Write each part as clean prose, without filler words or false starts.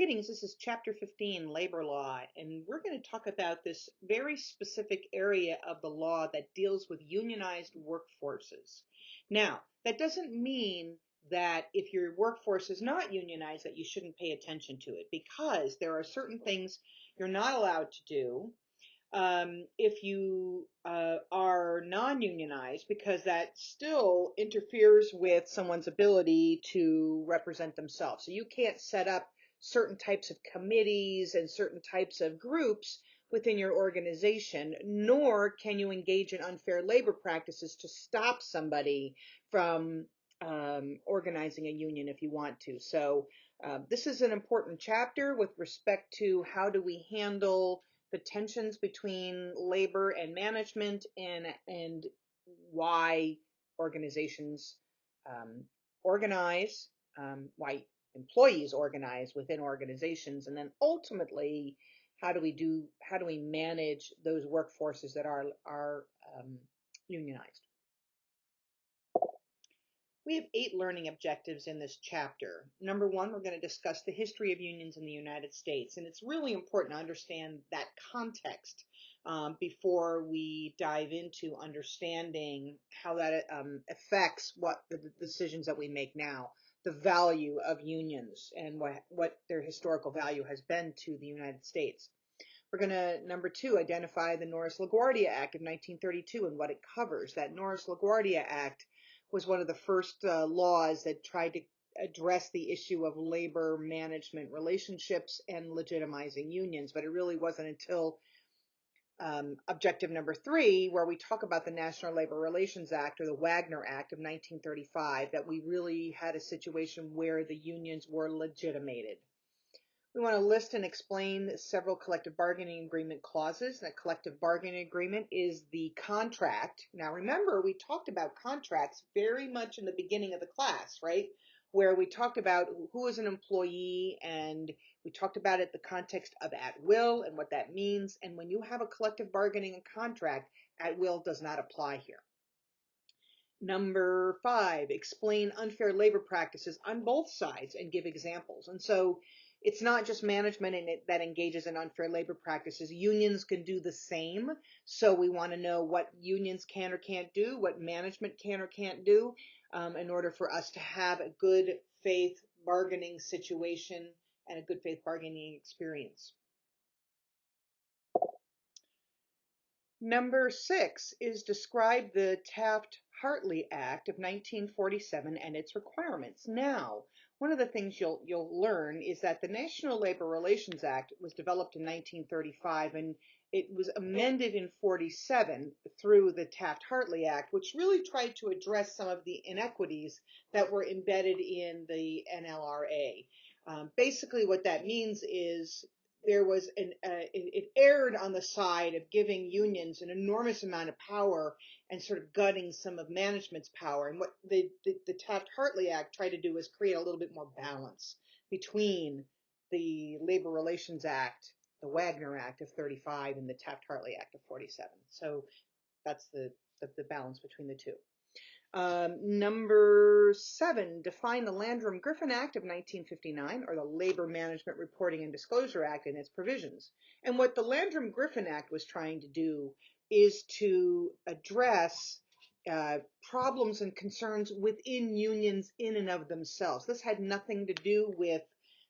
Greetings, this is Chapter 15, Labor Law, and we're going to talk about this very specific area of the law that deals with unionized workforces. Now, that doesn't mean that if your workforce is not unionized that you shouldn't pay attention to it, because there are certain things you're not allowed to do if you are non-unionized, because that still interferes with someone's ability to represent themselves. So you can't set up certain types of committees and certain types of groups within your organization, nor can you engage in unfair labor practices to stop somebody from organizing a union if you want to. So this is an important chapter with respect to how do we handle the tensions between labor and management, and why organizations organize, why employees organize within organizations, and then ultimately how do we manage those workforces that are unionized. We have 8 learning objectives in this chapter. Number 1, we're going to discuss the history of unions in the United States. And it's really important to understand that context before we dive into understanding how that affects what the decisions that we make now, the value of unions and what their historical value has been to the United States. We're going to, number 2, identify the Norris-LaGuardia Act of 1932 and what it covers. That Norris-LaGuardia Act was one of the first laws that tried to address the issue of labor management relationships and legitimizing unions, but it really wasn't until objective number 3, where we talk about the National Labor Relations Act, or the Wagner Act of 1935, that we really had a situation where the unions were legitimated. We want to list and explain several collective bargaining agreement clauses. That collective bargaining agreement is the contract. Now remember, we talked about contracts very much in the beginning of the class, right? Where we talked about who is an employee, and we talked about it in the context of at will and what that means. And when you have a collective bargaining contract, at will does not apply here. Number 5, explain unfair labor practices on both sides and give examples. And so it's not just management that engages in unfair labor practices. Unions can do the same. So we want to know what unions can or can't do, what management can or can't do, in order for us to have a good faith bargaining situation and a good faith bargaining experience. Number 6 is describe the Taft-Hartley Act of 1947 and its requirements. Now, one of the things you'll learn is that the National Labor Relations Act was developed in 1935, and it was amended in 47 through the Taft-Hartley Act, which really tried to address some of the inequities that were embedded in the NLRA. Basically, what that means is there was it erred on the side of giving unions an enormous amount of power and sort of gutting some of management's power. And what the Taft-Hartley Act tried to do was create a little bit more balance between the Labor Relations Act, the Wagner Act of 35, and the Taft-Hartley Act of 47. So that's the balance between the two. Number 7, define the Landrum-Griffin Act of 1959, or the Labor Management Reporting and Disclosure Act, and its provisions. And what the Landrum-Griffin Act was trying to do is to address problems and concerns within unions in and of themselves. This had nothing to do with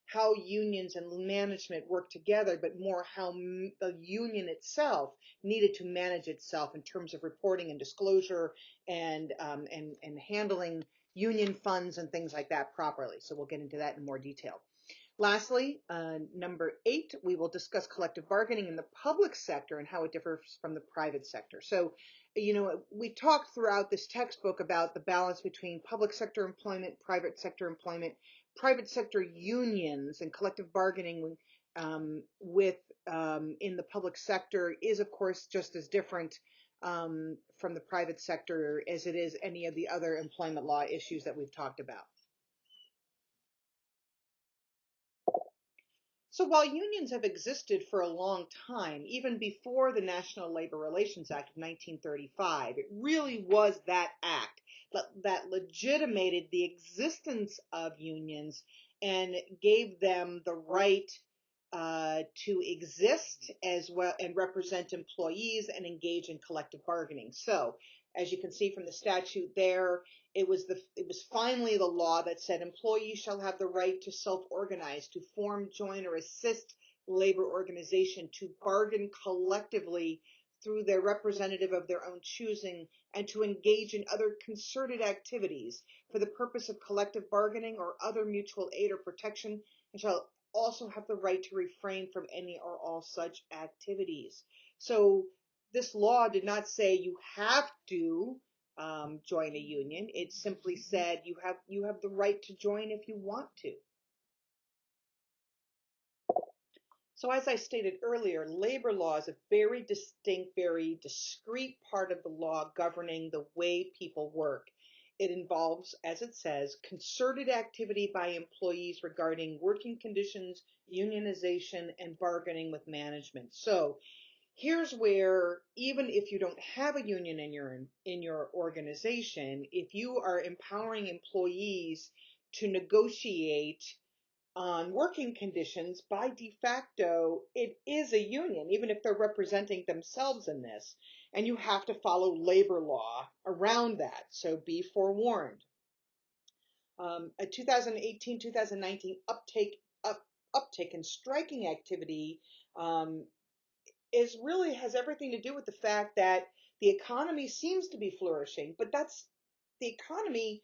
how unions and management work together, but more how the union itself needed to manage itself in terms of reporting and disclosure and handling union funds and things like that properly. So we'll get into that in more detail. Lastly, number 8, we will discuss collective bargaining in the public sector and how it differs from the private sector. So, we talked throughout this textbook about the balance between public sector employment, private sector employment, private sector unions, and collective bargaining in the public sector is, of course, just as different from the private sector as it is any of the other employment law issues that we've talked about. So while unions have existed for a long time, even before the National Labor Relations Act of 1935, it really was that act that legitimated the existence of unions and gave them the right to exist as well and represent employees and engage in collective bargaining. So, as you can see from the statute there, it was finally the law that said employees shall have the right to self-organize, to form, join, or assist labor organization, to bargain collectively through their representative of their own choosing, and to engage in other concerted activities for the purpose of collective bargaining or other mutual aid or protection, and shall also have the right to refrain from any or all such activities. So this law did not say you have to join a union. It simply said you have the right to join if you want to. So as I stated earlier, labor law is a very distinct, very discrete part of the law governing the way people work. It involves, as it says, concerted activity by employees regarding working conditions, unionization, and bargaining with management. So here's where, even if you don't have a union in your organization, if you are empowering employees to negotiate on working conditions, by de facto, it is a union, even if they're representing themselves in this. And you have to follow labor law around that. So be forewarned. A 2018-2019 uptick in striking activity has everything to do with the fact that the economy seems to be flourishing, but that's the economy,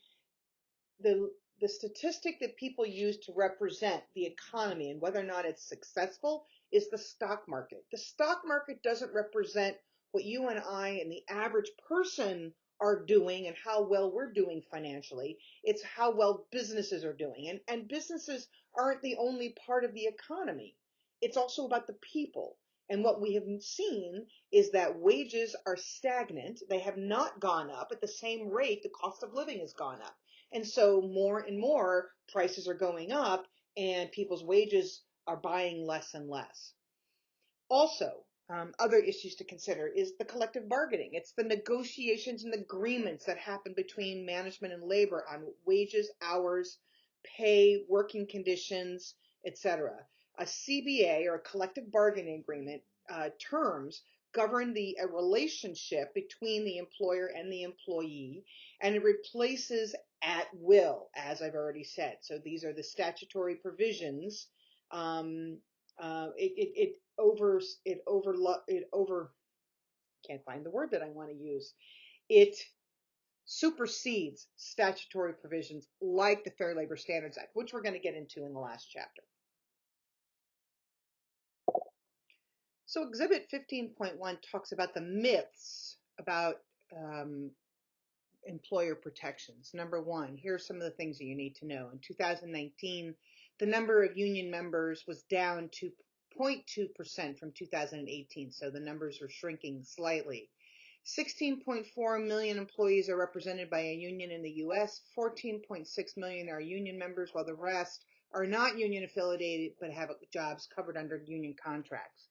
the the statistic that people use to represent the economy and whether or not it's successful is the stock market. The stock market doesn't represent what you and I and the average person are doing and how well we're doing financially. It's how well businesses are doing. And businesses aren't the only part of the economy. It's also about the people. And what we have seen is that wages are stagnant. They have not gone up at the same rate the cost of living has gone up. And so more and more prices are going up and people's wages are buying less and less. Also, other issues to consider is the collective bargaining. It's the negotiations and agreements that happen between management and labor on wages, hours, pay, working conditions, etc. A CBA, or a collective bargaining agreement, terms govern a relationship between the employer and the employee, and it replaces at will, as I've already said. So these are the statutory provisions. It can't find the word that I want to use. It supersedes statutory provisions like the Fair Labor Standards Act, which we're going to get into in the last chapter. So Exhibit 15.1 talks about the myths about employer protections. Number one, here are some of the things that you need to know. In 2019, the number of union members was down to 0.2% from 2018, so the numbers are shrinking slightly. 16.4 million employees are represented by a union in the U.S. 14.6 million are union members, while the rest are not union affiliated but have jobs covered under union contracts.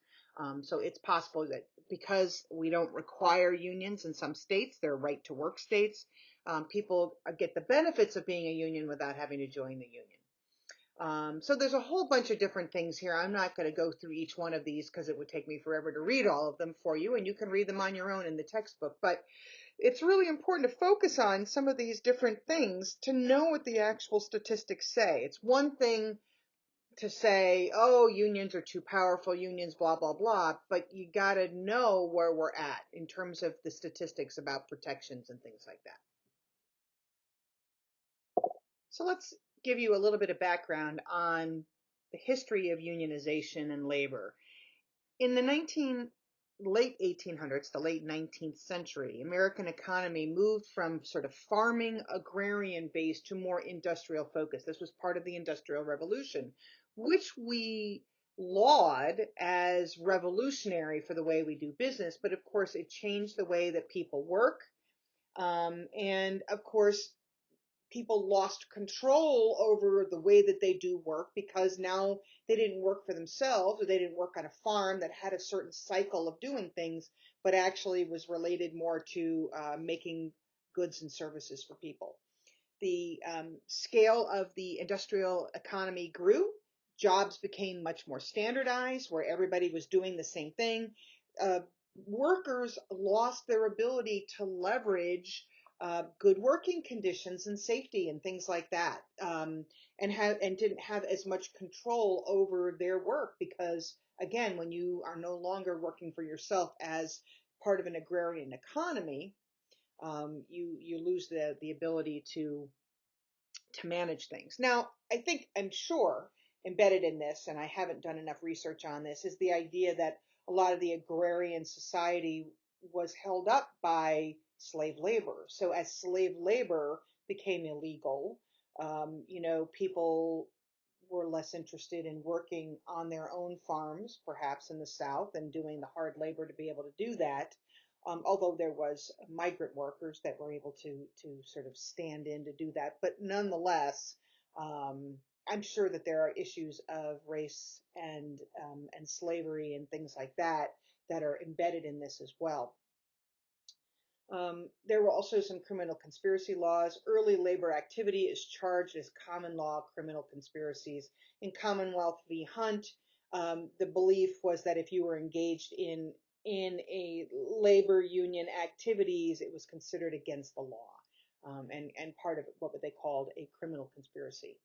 So it's possible that because we don't require unions in some states, they're right to work states, people get the benefits of being a union without having to join the union. So there's a whole bunch of different things here. I'm not going to go through each one of these because it would take me forever to read all of them for you, and you can read them on your own in the textbook. But it's really important to focus on some of these different things to know what the actual statistics say. It's one thing to say, oh, unions are too powerful, unions, blah, blah, blah, but you got to know where we're at in terms of the statistics about protections and things like that. So let's give you a little bit of background on the history of unionization and labor. In the late 1800s, the late 19th century, American economy moved from sort of farming, agrarian base to more industrial focus. This was part of the Industrial Revolution, which we laud as revolutionary for the way we do business, but of course it changed the way that people work. And of course, people lost control over the way that they do work because now they didn't work for themselves, or they didn't work on a farm that had a certain cycle of doing things, but actually was related more to making goods and services for people. the scale of the industrial economy grew. Jobs became much more standardized, where everybody was doing the same thing. Uh, Workers lost their ability to leverage good working conditions and safety and things like that, and didn't have as much control over their work because, again, when you are no longer working for yourself as part of an agrarian economy, you lose the ability to manage things. Now, I'm sure embedded in this, and I haven't done enough research on this, is the idea that a lot of the agrarian society was held up by slave labor. So as slave labor became illegal, people were less interested in working on their own farms, perhaps in the South, and doing the hard labor to be able to do that. Although there was migrant workers that were able to sort of stand in to do that, but nonetheless, um, I'm sure that there are issues of race and slavery and things like that that are embedded in this as well. There were also some criminal conspiracy laws. Early labor activity is charged as common law criminal conspiracies. In Commonwealth v. Hunt, the belief was that if you were engaged in a labor union activities, it was considered against the law, and part of what they called a criminal conspiracy.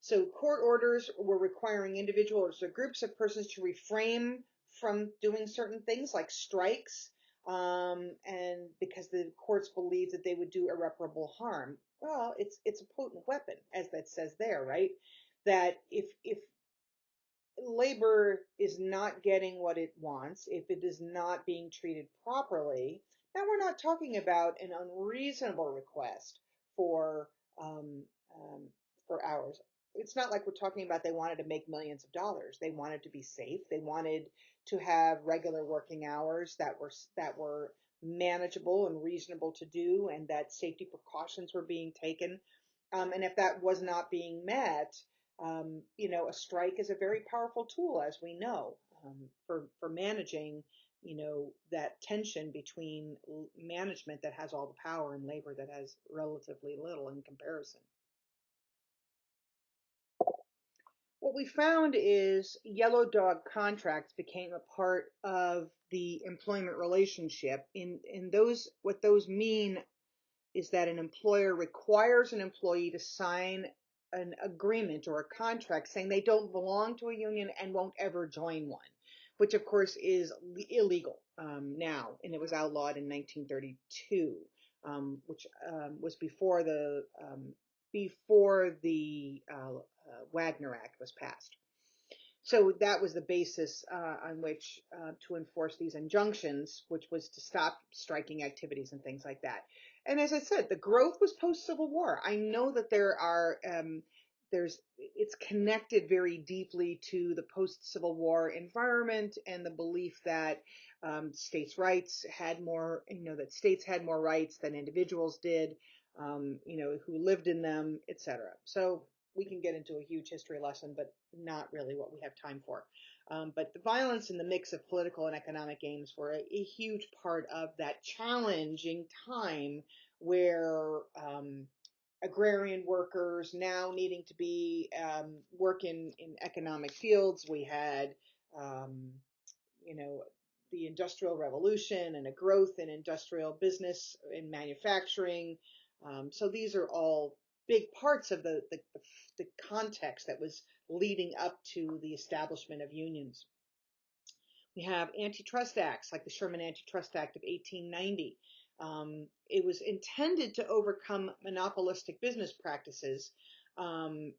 So court orders were requiring individuals or groups of persons to refrain from doing certain things like strikes, and because the courts believed that they would do irreparable harm. Well, it's a potent weapon, as that says there, right? That if labor is not getting what it wants, if it is not being treated properly, now we're not talking about an unreasonable request for um, um, for hours. It's not like we're talking about they wanted to make millions of dollars. They wanted to be safe. They wanted to have regular working hours that were manageable and reasonable to do, and that safety precautions were being taken. And if that was not being met, a strike is a very powerful tool, as we know, for managing, that tension between management that has all the power and labor that has relatively little in comparison. What we found is yellow dog contracts became a part of the employment relationship. In those, what those mean is that an employer requires an employee to sign an agreement or a contract saying they don't belong to a union and won't ever join one, which of course is illegal now, and it was outlawed in 1932, which was before the Wagner Act was passed. So that was the basis on which to enforce these injunctions, which was to stop striking activities and things like that. And as I said, the growth was post-Civil War. I know that it's connected very deeply to the post-Civil War environment and the belief that states' rights had more, that states had more rights than individuals did, who lived in them, etc. So we can get into a huge history lesson, but not really what we have time for. But the violence and the mix of political and economic aims were a huge part of that challenging time where agrarian workers now needing to be work in economic fields. We had, um, you know, the Industrial Revolution and a growth in industrial business in manufacturing. So these are all big parts of the context that was leading up to the establishment of unions. We have antitrust acts like the Sherman Antitrust Act of 1890. It was intended to overcome monopolistic business practices, um,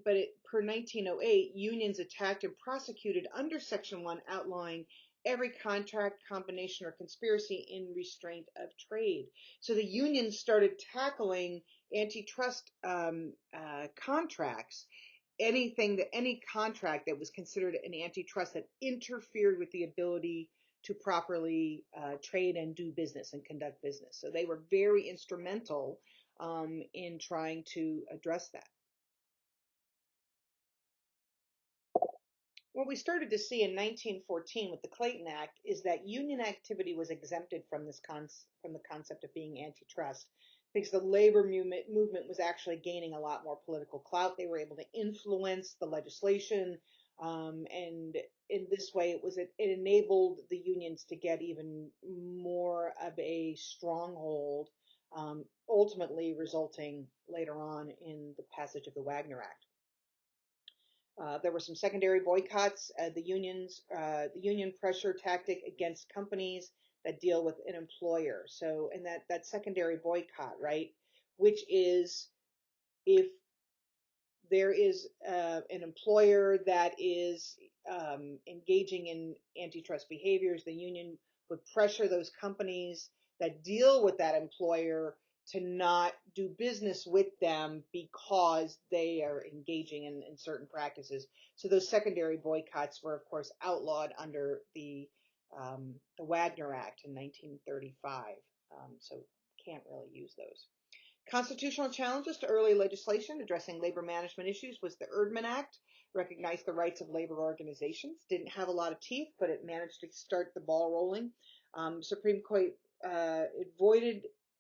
per 1908, unions attacked and prosecuted under Section 1, outlawing every contract, combination, or conspiracy in restraint of trade. So the unions started tackling antitrust contracts, any contract that was considered an antitrust that interfered with the ability to properly trade and do business and conduct business. So they were very instrumental in trying to address that. What we started to see in 1914 with the Clayton Act is that union activity was exempted from from the concept of being antitrust. because the labor movement was actually gaining a lot more political clout. They were able to influence the legislation, and in this way, it enabled the unions to get even more of a stronghold, ultimately resulting later on in the passage of the Wagner Act. There were some secondary boycotts. The union pressure tactic against companies that deal with an employer. So, and that secondary boycott, right, which is if there is an employer that is engaging in antitrust behaviors, the union would pressure those companies that deal with that employer to not do business with them because they are engaging in certain practices. So those secondary boycotts were, of course, outlawed under the Wagner Act in 1935. So can't really use those. Constitutional challenges to early legislation addressing labor management issues was the Erdman Act, recognized the rights of labor organizations. Didn't have a lot of teeth, but it managed to start the ball rolling. Supreme Court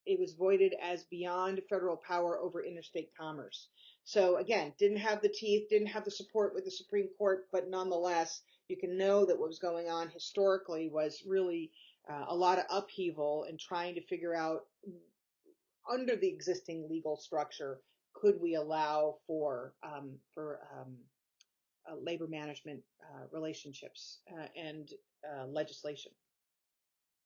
it was voided as beyond federal power over interstate commerce. So again, didn't have the teeth, didn't have the support with the Supreme Court, but nonetheless, you can know that what was going on historically was really a lot of upheaval and trying to figure out under the existing legal structure, could we allow for labor management relationships and legislation?